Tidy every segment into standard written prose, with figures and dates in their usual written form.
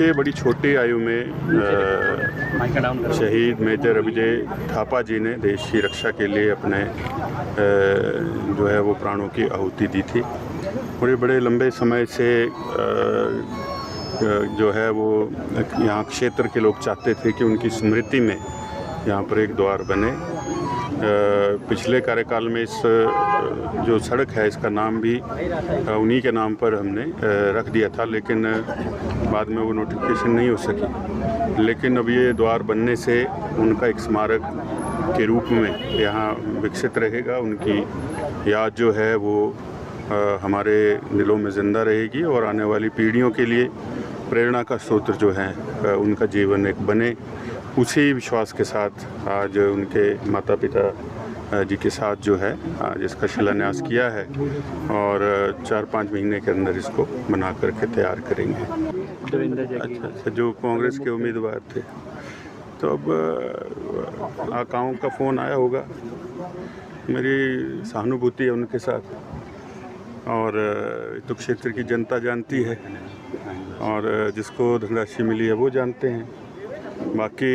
ये बड़ी छोटी आयु में शहीद मेजर अभिजय थापा जी ने देश की रक्षा के लिए अपने जो है वो प्राणों की आहुति दी थी। और ये बड़े लंबे समय से जो है वो यहाँ क्षेत्र के लोग चाहते थे कि उनकी स्मृति में यहाँ पर एक द्वार बने। पिछले कार्यकाल में इस जो सड़क है इसका नाम भी उन्हीं के नाम पर हमने रख दिया था, लेकिन बाद में वो नोटिफिकेशन नहीं हो सकी। लेकिन अब ये द्वार बनने से उनका एक स्मारक के रूप में यहाँ विकसित रहेगा। उनकी याद जो है वो हमारे दिलों में ज़िंदा रहेगी और आने वाली पीढ़ियों के लिए प्रेरणा का स्रोत जो है उनका जीवन एक बने। उसी विश्वास के साथ आज उनके माता पिता जी के साथ जो है आज इसका शिलान्यास किया है और 4-5 महीने के अंदर इसको बना करके तैयार करेंगे। अच्छा, जो कांग्रेस के उम्मीदवार थे तो अब आकाओं का फ़ोन आया होगा। मेरी सहानुभूति है उनके साथ और तो क्षेत्र की जनता जानती है और जिसको धनराशि मिली है वो जानते हैं। बाकी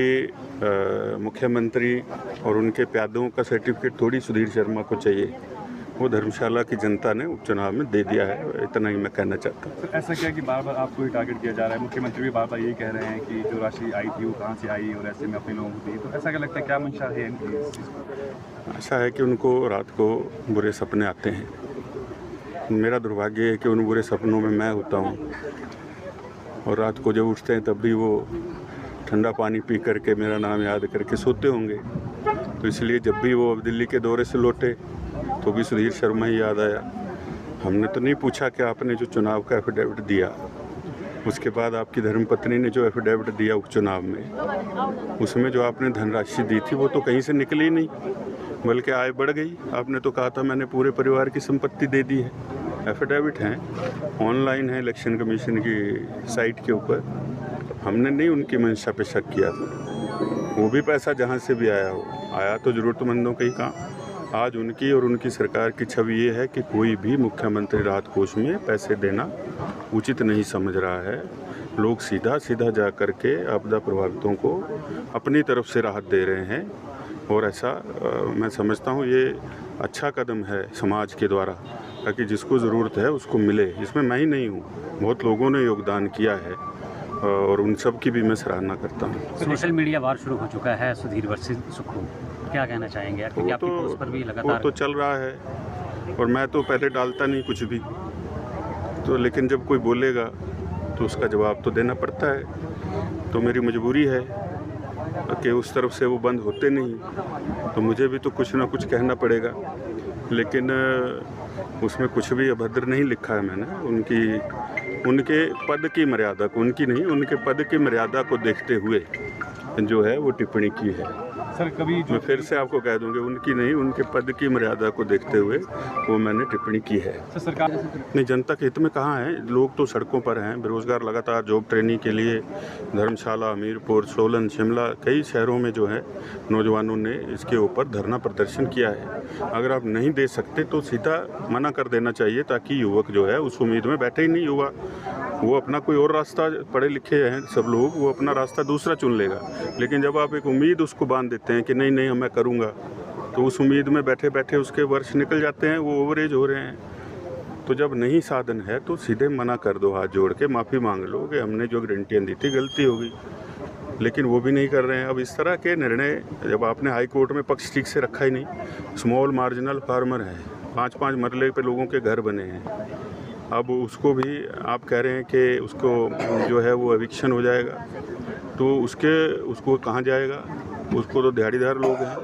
मुख्यमंत्री और उनके प्यादों का सर्टिफिकेट थोड़ी सुधीर शर्मा को चाहिए, वो धर्मशाला की जनता ने उपचुनाव में दे दिया है। इतना ही मैं कहना चाहता हूँ। ऐसा क्या कि बार बार आपको ही टारगेट किया जा रहा है? मुख्यमंत्री भी बार बार यही कह रहे हैं कि जो राशि आई थी वो कहाँ से आई और ऐसे में अपने लोगों को दी, तो ऐसा क्या लगता है, क्या मंशा है इनकी? ऐसा है कि उनको रात को बुरे सपने आते हैं। मेरा दुर्भाग्य है कि उन बुरे सपनों में मैं होता हूँ और रात को जब उठते हैं तब भी वो ठंडा पानी पी करके मेरा नाम याद करके सोते होंगे। तो इसलिए जब भी वो अब दिल्ली के दौरे से लौटे तो भी सुधीर शर्मा ही याद आया। हमने तो नहीं पूछा कि आपने जो चुनाव का एफिडेविट दिया, उसके बाद आपकी धर्मपत्नी ने जो एफिडेविट दिया उपचुनाव में, उसमें जो आपने धनराशि दी थी वो तो कहीं से निकली नहीं, बल्कि आय बढ़ गई। आपने तो कहा था मैंने पूरे परिवार की संपत्ति दे दी है। एफिडेविट हैं, ऑनलाइन है इलेक्शन कमीशन की साइट के ऊपर। हमने नहीं उनकी मंशा पे शक किया था। वो भी पैसा जहाँ से भी आया हो, आया तो ज़रूरतमंदों के ही काम। आज उनकी और उनकी सरकार की छवि ये है कि कोई भी मुख्यमंत्री राहत कोष में पैसे देना उचित नहीं समझ रहा है। लोग सीधा सीधा जा कर के आपदा प्रभावितों को अपनी तरफ से राहत दे रहे हैं और ऐसा मैं समझता हूँ ये अच्छा कदम है समाज के द्वारा, ताकि जिसको ज़रूरत है उसको मिले। इसमें मैं ही नहीं हूँ, बहुत लोगों ने योगदान किया है और उन सब की भी मैं सराहना करता हूँ। सोशल मीडिया वार शुरू हो चुका है सुधीर वर्सेस सुक्खू, क्या कहना चाहेंगे? क्योंकि आपकी पोस्ट पर भी लगातार वो तो चल रहा है और मैं तो पहले डालता नहीं कुछ भी, तो लेकिन जब कोई बोलेगा तो उसका जवाब तो देना पड़ता है। तो मेरी मजबूरी है कि उस तरफ से वो बंद होते नहीं, तो मुझे भी तो कुछ ना कुछ कहना पड़ेगा। लेकिन उसमें कुछ भी अभद्र नहीं लिखा है मैंने। उनके पद की मर्यादा को, उनकी नहीं, उनके पद की मर्यादा को देखते हुए जो है वो टिप्पणी की है। सर कभी मैं फिर से आपको कह दूंगी, उनकी नहीं, उनके पद की मर्यादा को देखते हुए वो मैंने टिप्पणी की है। सरकार नहीं, जनता के हित में कहाँ है? लोग तो सड़कों पर हैं, बेरोजगार लगातार जॉब ट्रेनिंग के लिए धर्मशाला, हमीरपुर, सोलन, शिमला, कई शहरों में जो है नौजवानों ने इसके ऊपर धरना प्रदर्शन किया है। अगर आप नहीं दे सकते तो सीधा मना कर देना चाहिए, ताकि युवक जो है उस उम्मीद में बैठे ही नहीं। युवा वो अपना कोई और रास्ता, पढ़े लिखे हैं सब लोग, वो अपना रास्ता दूसरा चुन लेगा। लेकिन जब आप एक उम्मीद उसको बांध देते हैं कि नहीं नहीं मैं करूँगा, तो उस उम्मीद में बैठे बैठे उसके वर्ष निकल जाते हैं, वो ओवरेज हो रहे हैं। तो जब नहीं साधन है तो सीधे मना कर दो, हाथ जोड़ के माफ़ी मांग लो कि हमने जो गारंटियाँ दी थी गलती हो गई। लेकिन वो भी नहीं कर रहे हैं। अब इस तरह के निर्णय, जब आपने हाई कोर्ट में पक्ष ठीक से रखा ही नहीं, स्मॉल मार्जिनल फार्मर है, 5-5 मरले पे लोगों के घर बने हैं, अब उसको भी आप कह रहे हैं कि उसको जो है वो एविक्शन हो जाएगा, तो उसको कहाँ जाएगा? उसको तो दिहाड़ीदार लोग हैं,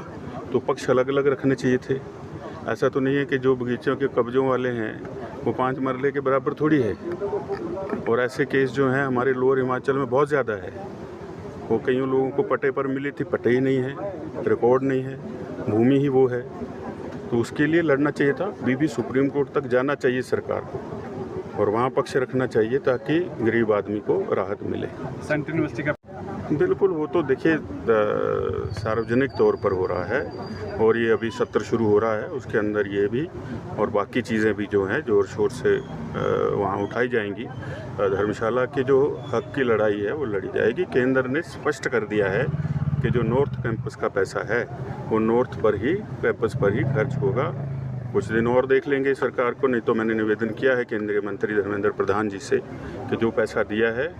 तो पक्ष अलग अलग रखने चाहिए थे। ऐसा तो नहीं है कि जो बगीचों के कब्जों वाले हैं वो 5 मरले के बराबर थोड़ी है। और ऐसे केस जो हैं हमारे लोअर हिमाचल में बहुत ज़्यादा है। वो कईयों लोगों को पट्टे पर मिली थी, पट्टे ही नहीं है, रिकॉर्ड नहीं है, भूमि ही वो है। तो उसके लिए लड़ना चाहिए था। भी सुप्रीम कोर्ट तक जाना चाहिए सरकार को और वहाँ पक्ष रखना चाहिए, ताकि गरीब आदमी को राहत मिले। सेंट्रल यूनिवर्सिटी का बिल्कुल, वो तो देखिए सार्वजनिक तौर पर हो रहा है और ये अभी सत्र शुरू हो रहा है, उसके अंदर ये भी और बाकी चीज़ें भी जो हैं ज़ोर शोर से वहाँ उठाई जाएंगी। धर्मशाला के जो हक की लड़ाई है वो लड़ी जाएगी। केंद्र ने स्पष्ट कर दिया है कि जो नॉर्थ कैंपस का पैसा है वो नॉर्थ पर ही कैंपस पर ही खर्च होगा। कुछ दिन और देख लेंगे सरकार को, नहीं तो मैंने निवेदन किया है केंद्रीय मंत्री धर्मेंद्र प्रधान जी से कि जो पैसा दिया है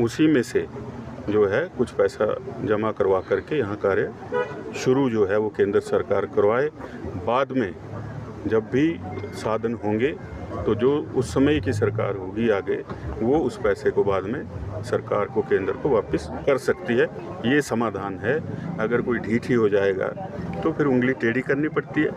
उसी में से जो है कुछ पैसा जमा करवा करके यहाँ कार्य शुरू जो है वो केंद्र सरकार करवाए। बाद में जब भी साधन होंगे तो जो उस समय की सरकार होगी आगे, वो उस पैसे को बाद में सरकार को केंद्र को वापस कर सकती है। ये समाधान है। अगर कोई ढीठ ही हो जाएगा तो फिर उंगली टेढ़ी करनी पड़ती है।